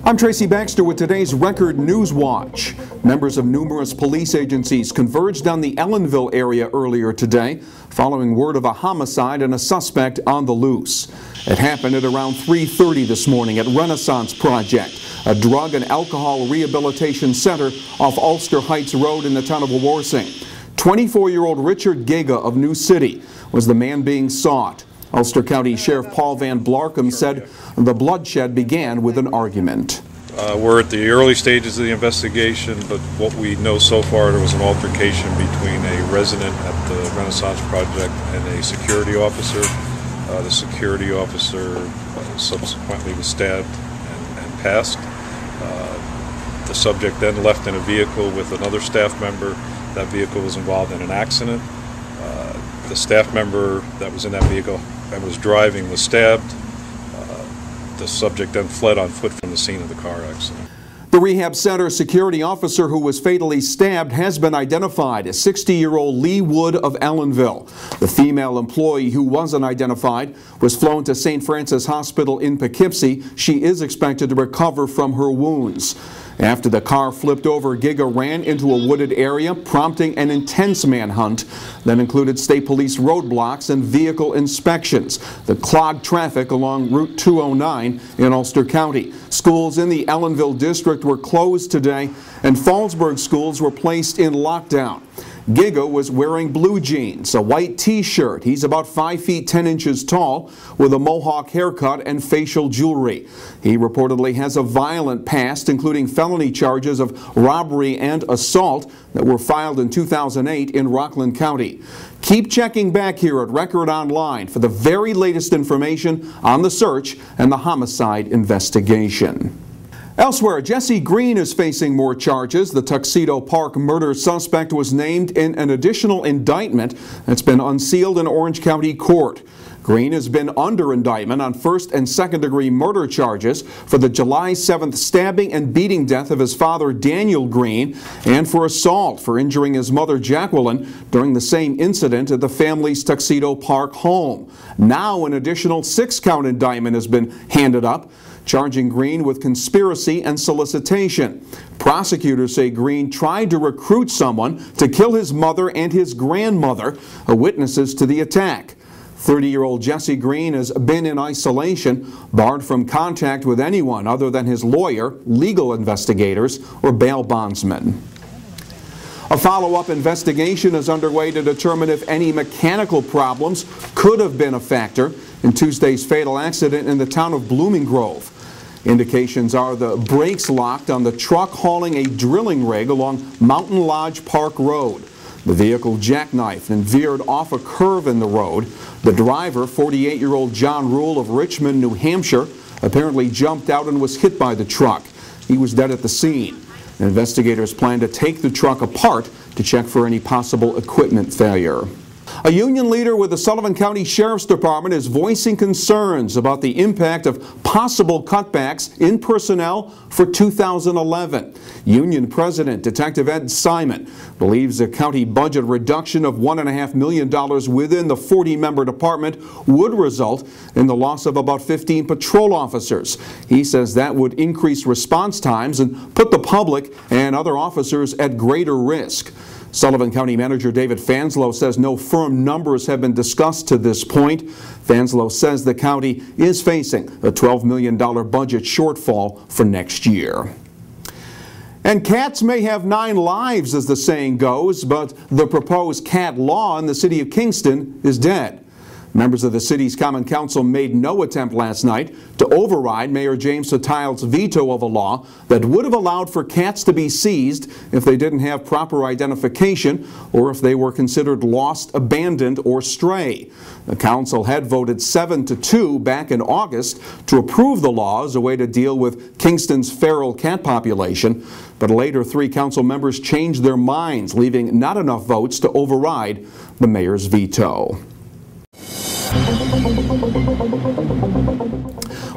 I'm Tracy Baxter with today's Record Newswatch. Members of numerous police agencies converged on the Ellenville area earlier today following word of a homicide and a suspect on the loose. It happened at around 3:30 this morning at Renaissance Project, a drug and alcohol rehabilitation center off Ulster Heights Road in the town of Wawarsing. 24-year-old Richard Giga of New City was the man being sought. Ulster County Sheriff Paul Van Blarcom said the bloodshed began with an argument. We're at the early stages of the investigation, but what we know so far, there was an altercation between a resident at the Renaissance Project and a security officer. The security officer subsequently was stabbed and passed. The subject then left in a vehicle with another staff member. That vehicle was involved in an accident. The staff member that was in that vehicle and was driving was stabbed. The subject then fled on foot from the scene of the car accident. The rehab center security officer who was fatally stabbed has been identified as 60-year-old Lee Wood of Ellenville. The female employee, who wasn't identified, was flown to St. Francis Hospital in Poughkeepsie. She is expected to recover from her wounds. After the car flipped over, Giga ran into a wooded area, prompting an intense manhunt that included state police roadblocks and vehicle inspections that clogged traffic along Route 209 in Ulster County. Schools in the Ellenville district were closed today, and Fallsburg schools were placed in lockdown. Giga was wearing blue jeans, a white t-shirt. He's about 5 feet 10 inches tall with a mohawk haircut and facial jewelry. He reportedly has a violent past, including felony charges of robbery and assault that were filed in 2008 in Rockland County. Keep checking back here at Record Online for the very latest information on the search and the homicide investigation. Elsewhere, Jesse Green is facing more charges. The Tuxedo Park murder suspect was named in an additional indictment that's been unsealed in Orange County Court. Green has been under indictment on first and second degree murder charges for the July 7th stabbing and beating death of his father Daniel Green, and for assault for injuring his mother Jacqueline during the same incident at the family's Tuxedo Park home. Now an additional 6-count indictment has been handed up, charging Green with conspiracy and solicitation. Prosecutors say Green tried to recruit someone to kill his mother and his grandmother, witnesses to the attack. 30-year-old Jesse Green has been in isolation, barred from contact with anyone other than his lawyer, legal investigators, or bail bondsmen. A follow-up investigation is underway to determine if any mechanical problems could have been a factor in Tuesday's fatal accident in the town of Blooming Grove. Indications are the brakes locked on the truck hauling a drilling rig along Mountain Lodge Park Road. The vehicle jackknifed and veered off a curve in the road. The driver, 48-year-old John Rule of Richmond, New Hampshire, apparently jumped out and was hit by the truck. He was dead at the scene. Investigators plan to take the truck apart to check for any possible equipment failure. A union leader with the Sullivan County Sheriff's Department is voicing concerns about the impact of possible cutbacks in personnel for 2011. Union President Detective Ed Simon believes a county budget reduction of $1.5 million within the 40-member department would result in the loss of about 15 patrol officers. He says that would increase response times and put the public and other officers at greater risk. Sullivan County Manager David Fanslow says no firm numbers have been discussed to this point. Fanslow says the county is facing a $12 million budget shortfall for next year. And cats may have 9 lives, as the saying goes, but the proposed cat law in the city of Kingston is dead. Members of the city's Common Council made no attempt last night to override Mayor James Sotile's veto of a law that would have allowed for cats to be seized if they didn't have proper identification or if they were considered lost, abandoned, or stray. The council had voted 7-2 back in August to approve the law as a way to deal with Kingston's feral cat population, but later 3 council members changed their minds, leaving not enough votes to override the mayor's veto.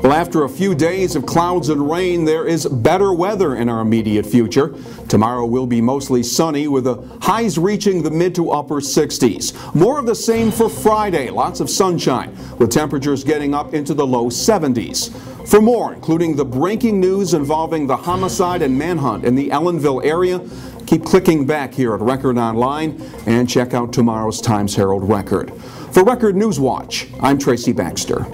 Well, Well, after a few days of clouds and rain, there is better weather in our immediate future. Tomorrow will be mostly sunny with the highs reaching the mid to upper 60s. More of the same for Friday. Lots of sunshine with temperatures getting up into the low 70s. For more, including the breaking news involving the homicide and manhunt in the Ellenville area, keep clicking back here at Record Online and check out tomorrow's Times-Herald Record. For Record Newswatch, I'm Tracy Baxter.